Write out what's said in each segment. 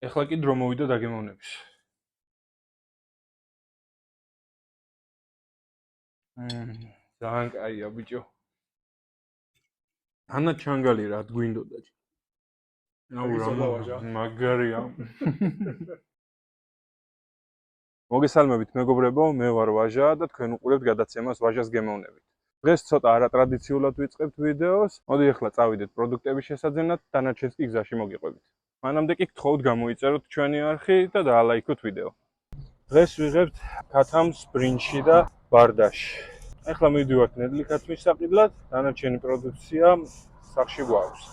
ეხლა კი დრო მოვიდა დაგემოვნების. ძალიან კაია ბიჭო. ანა ჩანგალი რა გვინდოდა. აუ რა მაგარია. მოგესალმებით მეგობრებო, მე ვარ ვაჟა და თქვენ უყურებთ გადაცემას ვაჟას გემოვნებით. დღეს ცოტა არატრადიციულად ვიწყებთ ვიდეოს. მოდი ახლა წავიდეთ პროდუქტების შესაძენად, დანარჩენს კი გზაში მოგიყვებით. მანამდე კი გთხოვთ გამოიწეროთ ჩვენი არხი და დაალაიქოთ ვიდეო. დღეს ვიღებთ ქათამს, ბრინჯში და ბარდაში. ახლა მივდივართ ნედლი ქათმის საყიდლად, დანარჩენი პროდუქცია სახში გვაქვს.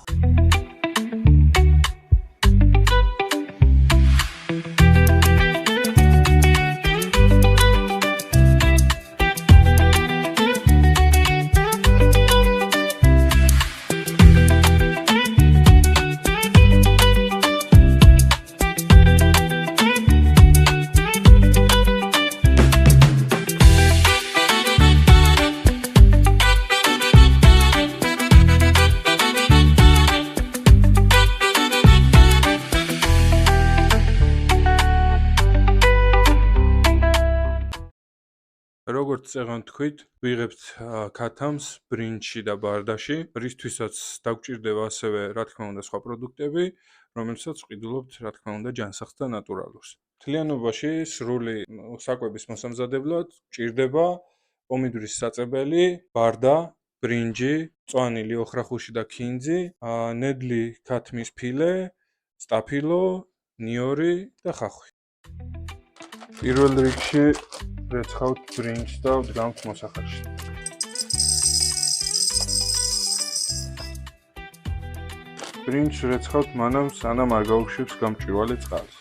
როგორც წეგან თქვით, ვიღებთ ქათამს, ბრინჯში და ბარდაში, რისთვისაც დაგვჭირდება ასევე, რა თქმა უნდა, სხვა პროდუქტები, რომელსაც ვყიდულობთ, რა თქმა უნდა, ჯანსაღს და ნატურალურს. მთლიანობაში სრული საკვების მოსამზადებლად გვჭირდება პომიდორის საწებელი, ბარდა, ბრინჯი, მწვანილი, ოხრახუში და ქინძი, ნედლი ქათმის ფილე, სტაფილო, ნიორი და ხახვი. პირველ რიგში რეცხავთ ბრინჯს და ვდგამთ მოსახარში. ბრინჯს რეცხავთ მანამ, სანამ არ გაუშვებს გამჭვირვალე წყალს.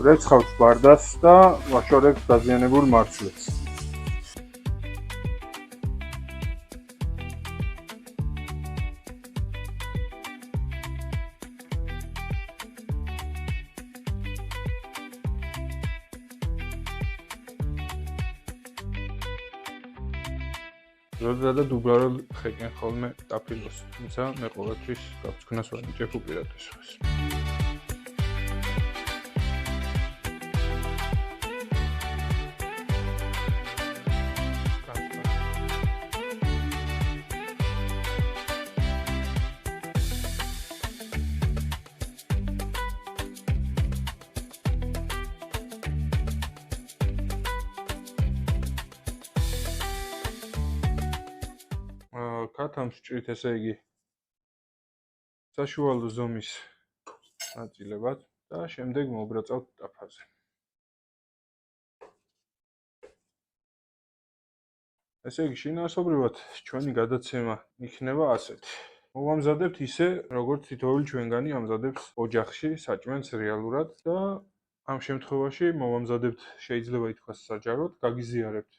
რეცხავთ ბარდას და ვაშორებთ დაზიანებულ მარცვლებს. როდა და დუბლარად ხეკენ ხოლმე ტაფილოს, თუმცა მე ყოველთვის გავწკნას ვარ მიჭებ უპირატესობას. ქათამს ვჭრით, ესე იგი, საშუალო ზომის ნაწილებად და შემდეგ მოვბრაწავთ ტაფაზე. ესე იგი, შინაარსობრივად ჩვენი გადაცემა იქნება ასეთი. მოვამზადებთ ისე, როგორც თითოეული ჩვენგანი ამზადებს ოჯახში საჭმელს რეალურად და ამ შემთხვევაში მოვამზადებთ, შეიძლება ითქვას საჯაროდ, გაგიზიარებთ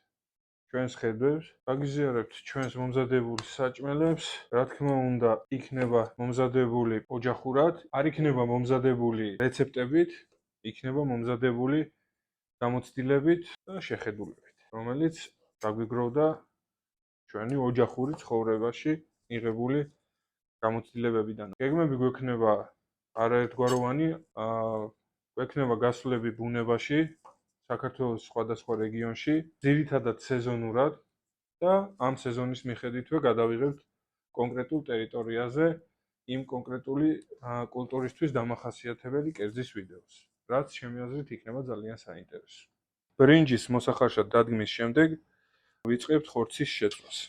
ჩვენს ხედვებს, გაგიზიარებთ ჩვენს მომზადებული საჭმელებს, რა თქმა უნდა, იქნება მომზადებული ოჯახურად, არ იქნება მომზადებული რეცეპტებით, იქნება მომზადებული გამოცდილებით და შეხედულებით, რომელიც დაგვიგროვდა ჩვენი ოჯახური ცხოვრებაში მიღებული გამოცდილებებიდან. გეგმები გვექნება არაერთგვაროვანი, გვექნება გასვლები ბუნებაში, საქართველოს სხვადასხვა რეგიონში, ძირითადად სეზონურად და ამ სეზონის მიხედვითვე გადავიღებთ კონკრეტულ ტერიტორიაზე იმ კონკრეტული კულტურისთვის დამახასიათებელი კერძის ვიდეოს, რაც ჩემი აზრით იქნება ძალიან საინტერესო. ბრინჯის მოსახარშად დადგმის შემდეგ ვიწყებთ ხორცის შეწყვას.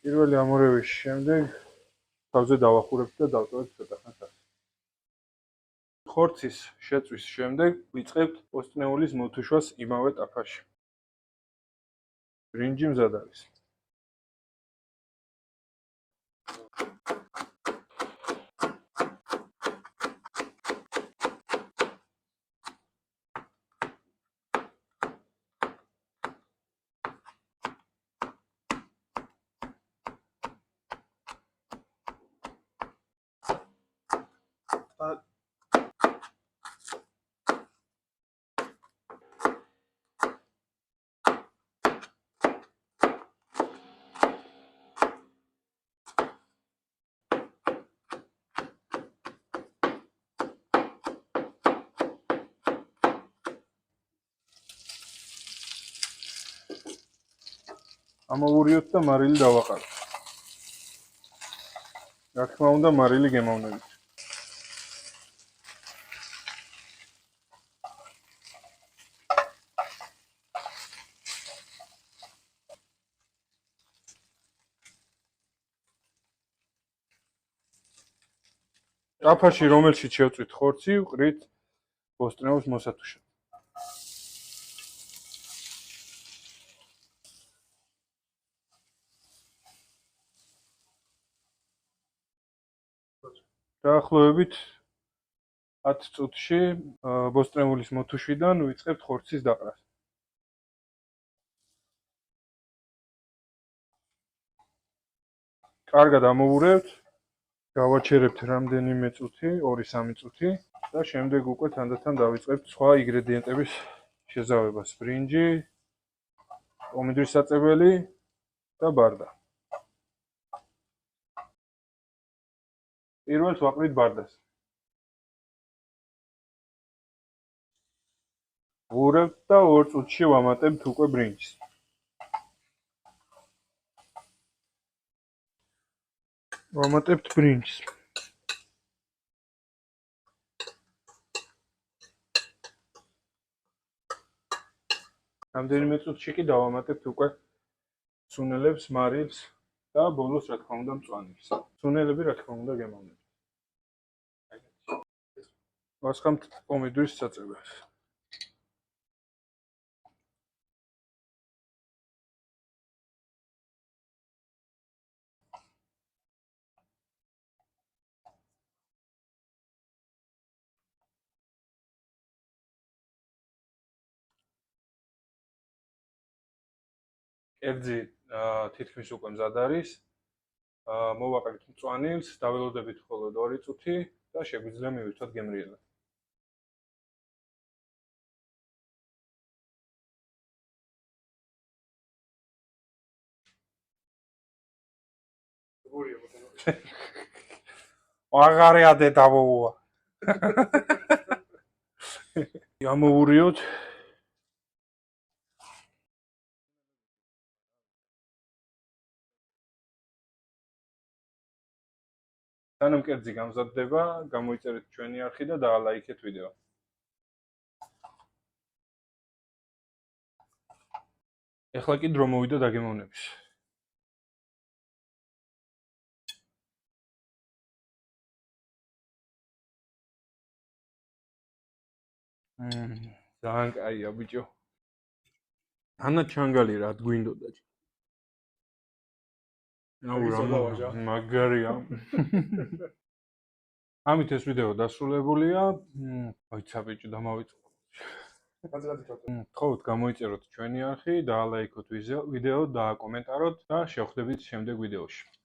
პირველი ამორევის შემდეგ თავზე დავახურებთ და დავტოვებთ ცოტა ხანს ასე. ხორცის შეწვის შემდეგ ვიწყებთ პოსტნეულის მოთუშვას იმავე ტაფაში. ბრინჯი მზად არის. ამოვურიოთ და მარილი დავაყაროთ. რა თქმა უნდა, მარილი გემოვნებით. ტაფაში, რომელშიც შევწვით ხორცი, ვყრით პოსტნეულს მოსათუშად. დაახლოებით 10 წუთში პოსტნეულის მოთუშვიდან ვიწყებთ ხორცის დაყრას. კარგად ამოვურევთ, გავაჩერებთ რამდენიმე წუთი, 2-3 წუთი და შემდეგ უკვე თანდათან დავიწყებთ სხვა ინგრედიენტების შეზავებას. ბრინჯი, პომიდრის საწეველი და ბარდა. პირველს ვაყრით ბარდას. ვურევთ და 2 წუთში ვამატებთ უკვე ბრინჯს. ვამატებთ ბრინჯს. რამდენიმე წუთში კი დავამატებთ უკვე სუნელებს, მარილს და ბოლოს რა თქმა უნდა მწვანეს. სუნელები რა თქმა უნდა გემოვნებით. ვასხამთ პომიდრის საწეველს. კერძი თითქმის უკვე მზად არის. მოვაყრით მწვანილს, დაველოდებით მხოლოდ 2 წუთი და შეგვიძლია მივირთოთ გემრიელად. აღარია დედავოა. ამოვურიოთ. სანამ კერძი გამზადდება, გამოიწერეთ ჩვენი არხი და დაალაიქეთ ვიდეო. ეხლა კი დრო მოვიდა დაგემოვნების. ძალიან კაია ბიჭო. ანა ჩანგალი რა გვინდოდა. მაგარია. ამით ეს ვიდეო დასრულებულია. აიცა ბიჭო, დამავიწყო. თხოვთ გამოიწეროთ ჩვენი არხი, დაალაიქოთ ვიდეო, დააკომენტაროთ და შევხვდებით შემდეგ ვიდეოში.